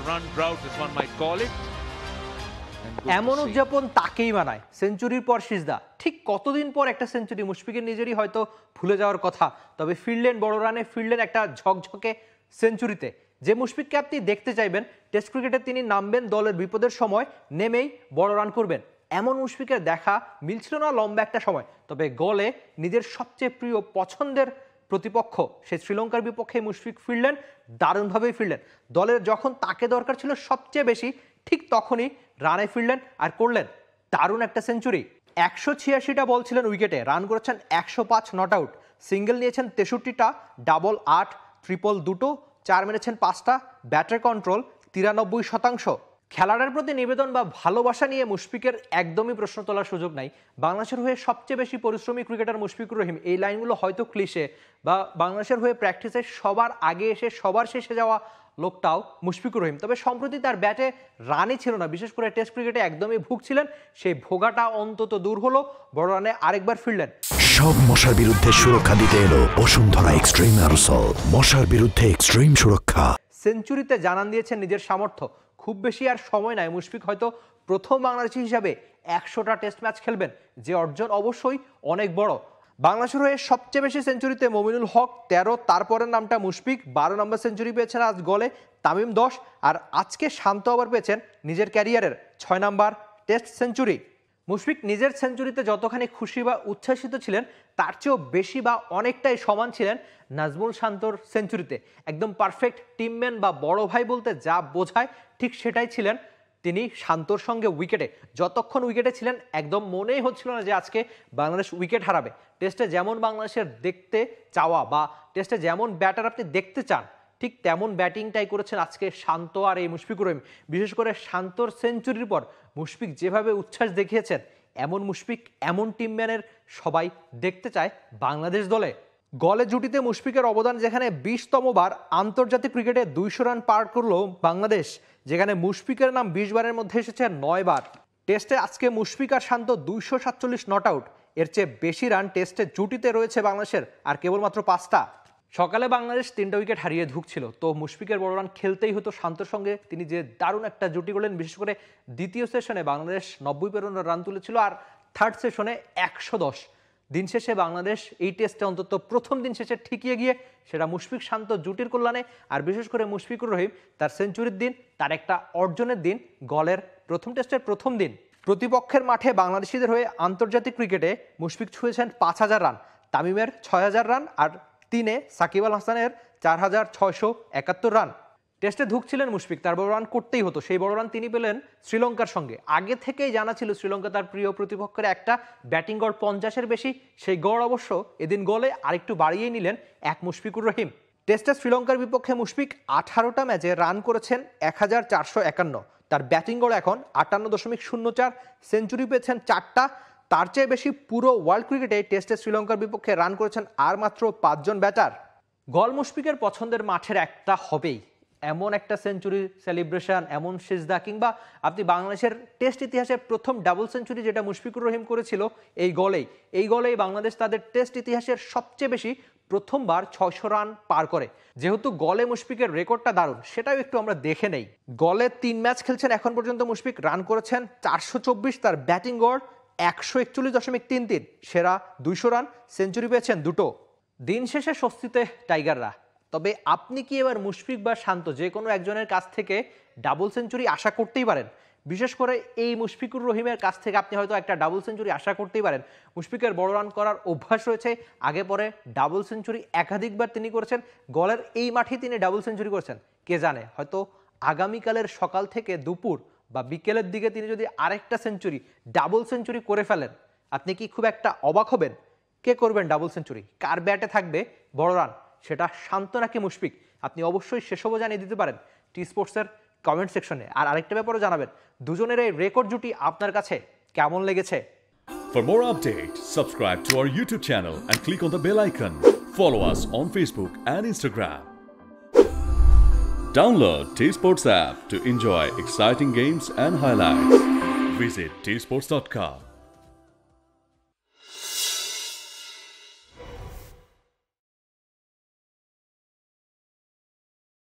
run drought, as one might call it. এমন উদযাপন তাকেই মানায়, সেঞ্চুরির পর সিজদা। ঠিক কতদিন পর একটা সেঞ্চুরি মুশফিকের নিজেরই হয়তো ভুলে যাওয়ার কথা, তবে ফিরলেন বড় রানে, ফিরলেন একটা ঝকঝকে সেঞ্চুরিতে। যে মুশফিককে আপনি দেখতে চাইবেন টেস্ট ক্রিকেটে তিনি নামবেন দলের বিপদের সময়, নেমেই বড় রান করবেন, এমন মুশফিকের দেখা মিলছিল না লম্বা একটা সময়। তবে গলে নিজের সবচেয়ে প্রিয় পছন্দের প্রতিপক্ষ সে শ্রীলঙ্কার বিপক্ষে মুশফিক ফিরলেন, দারুণভাবেই ফিরলেন। দলের যখন তাকে দরকার ছিল সবচেয়ে বেশি, ঠিক তখনই রানে ফিরলেন আর করলেন দারুণ একটা সেঞ্চুরি। 186টা বল ছিলেন উইকেটে, রান করেছেন 105 নট আউট, সিঙ্গেল নিয়েছেন 63টা, ডাবল 8, ট্রিপল 2টো, 4 মেরেছেন 5টা, ব্যাটার কন্ট্রোল 93%। খেলাটার প্রতি নিবেদন বা ভালোবাসা নিয়ে মুশফিকের একদমই প্রশ্ন তোলার সুযোগ নাই। বাংলাদেশের হয়ে সবচেয়ে বেশি পরিশ্রমী ক্রিকেটার মুশফিকুর রহিম, এই লাইনগুলো হয়তো ক্লিশে, বা বাংলাদেশের হয়ে প্র্যাকটিসে সবার আগে এসে সবার শেষে যাওয়া লোকটাও মুশফিকুর রহিম। তবে সম্প্রতি তার ব্যাটে রানই ছিল না, বিশেষ করে টেস্ট ক্রিকেটে একদমই ভুগছিলেন। সেই ভোগাটা অন্তত দূর হলো, বড় রানে আরেকবার ফিরলেন। সব মশার বিরুদ্ধে সুরক্ষা দিতে এলো বসুন্ধরা এক্সট্রিম অ্যারোসল, মশার বিরুদ্ধে এক্সট্রিম সুরক্ষা। সেঞ্চুরিতে জানান দিয়েছেন নিজের সামর্থ্য, খুব বেশি আর সময় নাই, মুশফিক হয়তো প্রথম বাংলাদেশি হিসাবে 100টা টেস্ট ম্যাচ খেলবেন, যে অর্জন অবশ্যই অনেক বড়। বাংলাদেশের হয়ে সবচেয়ে বেশি সেঞ্চুরিতে মমিনুল হক 13, তারপরের নামটা মুশফিক, 12 নম্বর সেঞ্চুরি পেয়েছেন আজ গলে তামিম 10, আর আজকে শান্ত আবার পেয়েছেন নিজের ক্যারিয়ারের 6 নম্বর টেস্ট সেঞ্চুরি। মুশফিক নিজের সেঞ্চুরিতে যতখানি খুশি বা উচ্ছ্বাসিত ছিলেন, তার চেয়েও বেশি বা অনেকটাই সমান ছিলেন নাজমুল শান্তর সেঞ্চুরিতে। একদম পারফেক্ট টিমম্যান বা বড় ভাই বলতে যা বোঝায় ঠিক সেটাই ছিলেন তিনি শান্তর সঙ্গে উইকেটে। যতক্ষণ উইকেটে ছিলেন একদম মনেই হচ্ছিল না যে আজকে বাংলাদেশ উইকেট হারাবে। টেস্টে যেমন বাংলাদেশের দেখতে চাওয়া বা টেস্টে যেমন ব্যাটার আপনি দেখতে চান, ঠিক তেমন ব্যাটিংটাই করেছেন আজকে শান্ত আর এই মুশফিকুর রহিম। বিশেষ করে শান্তর সেঞ্চুরির পর মুশফিক যেভাবে উচ্ছ্বাস দেখিয়েছেন, এমন মুশফিক, এমন টিমম্যানের সবাই দেখতে চায় বাংলাদেশ দলে। গলে জুটিতে মুশফিকের অবদান যেখানে 20তম বার আন্তর্জাতিক ক্রিকেটে 200 রান পার করলো বাংলাদেশ, যেখানে মুশফিকের নাম 20 বারের মধ্যে এসেছে 9 বার। টেস্টে আজকে মুশফিক আর শান্ত 247 নট আউট, এর চেয়ে বেশি রান টেস্টে জুটিতে রয়েছে বাংলাদেশের আর কেবলমাত্র 5টা। সকালে বাংলাদেশ 3টা উইকেট হারিয়ে ধুঁকছিল, তো মুশফিকের বড় রান খেলতেই হতো শান্তর সঙ্গে। তিনি যে দারুণ একটা জুটি করলেন, বিশেষ করে দ্বিতীয় সেশনে বাংলাদেশ 90 রান তুলেছিল আর থার্ড সেশনে 110। দিন শেষে বাংলাদেশ এই টেস্টে অন্তত প্রথম দিন শেষে ঠিকিয়ে গিয়ে সেটা মুশফিক শান্ত জুটির কল্যাণে, আর বিশেষ করে মুশফিকুর রহিম তার সেঞ্চুরির দিন, তার একটা অর্জনের দিন, গলের প্রথম টেস্টের প্রথম দিন। প্রতিপক্ষের মাঠে বাংলাদেশিদের হয়ে আন্তর্জাতিক ক্রিকেটে মুশফিক ছুঁয়েছেন 5000 রান, তামিমের 6000 রান, আর 3-এ সাকিব আল হাসানের 4671 রান। টেস্টে ধুঁকছিলেন মুশফিক, তার বড় রান করতেই হতো। সেই বড় রান তিনি পেলেন শ্রীলঙ্কার সঙ্গে। আগে থেকেই জানা ছিল শ্রীলঙ্কা তার প্রিয় প্রতিপক্ষের একটা ব্যাটিং গড় 50-এর বেশি, সেই গড় অবশ্য এদিন গলে আরেকটু বাড়িয়ে নিলেন এক মুশফিকুর রহিম। টেস্টে শ্রীলঙ্কার বিপক্ষে মুশফিক 18টা ম্যাচে রান করেছেন 1451, তার ব্যাটিং গড় এখন 58.04, সেঞ্চুরি পেয়েছেন 4টা। তার চেয়ে বেশি পুরো ওয়ার্ল্ড ক্রিকেটে টেস্টে শ্রীলঙ্কার বিপক্ষে রান করেছেন আর মাত্র 5 জন ব্যাটার। গল মুশফিকের পছন্দের মাঠের একটা হবেই, এমন একটা সেঞ্চুরি সেলিব্রেশন, এমন সিজদা, কিংবা আপনি বাংলাদেশের টেস্ট ইতিহাসের প্রথম ডাবল সেঞ্চুরি যেটা মুশফিকুর রহিম করেছিল এই গলেই বাংলাদেশ তাদের টেস্ট ইতিহাসের সবচেয়ে বেশি প্রথমবার 600 রান পার করে। যেহেতু গলে মুশফিকের রেকর্ডটা দারুণ, সেটাও একটু আমরা দেখে নেই। গলে 3 ম্যাচ খেলছেন এখন পর্যন্ত মুশফিক, রান করেছেন 424, তার ব্যাটিং গড় 141.33, সেরা 200 রান, সেঞ্চুরি পেয়েছেন 2টো। দিন শেষে স্বস্তিতে টাইগাররা। তবে আপনি কি এবার মুশফিক বা শান্ত যে কোনো একজনের কাছ থেকে ডাবল সেঞ্চুরি আশা করতেই পারেন? বিশেষ করে এই মুশফিকুর রহিমের কাছ থেকে আপনি হয়তো একটা ডাবল সেঞ্চুরি আশা করতেই পারেন। মুশফিকের বড় রান করার অভ্যাস রয়েছে, আগে পরে ডাবল সেঞ্চুরি একাধিকবার তিনি করেছেন, গলের এই মাঠেই তিনি ডাবল সেঞ্চুরি করেছেন। কে জানে, হয়তো আগামীকালের সকাল থেকে দুপুর বা বিকেলের দিকে তিনি যদি আরেকটা সেঞ্চুরি, ডাবল সেঞ্চুরি করে ফেলেন, আপনি কি খুব একটা অবাক হবেন? কে করবেন ডাবল সেঞ্চুরি? কার ব্যাটে থাকবে বড় রান? সেটা শান্ত নাকি মুশফিক? আপনি অবশ্যই সেসবও জানিয়ে দিতে পারেন টি স্পোর্টসের কমেন্ট সেকশনে। আর আরেকটা ব্যাপারও জানাবেন, দুজনের এই রেকর্ড জুটি আপনার কাছে কেমন লেগেছে? For more updates, subscribe to our YouTube channel and click on the bell icon. Follow us on Facebook and Instagram. Download T Sports app to enjoy exciting games and highlights. Visit tsports.com.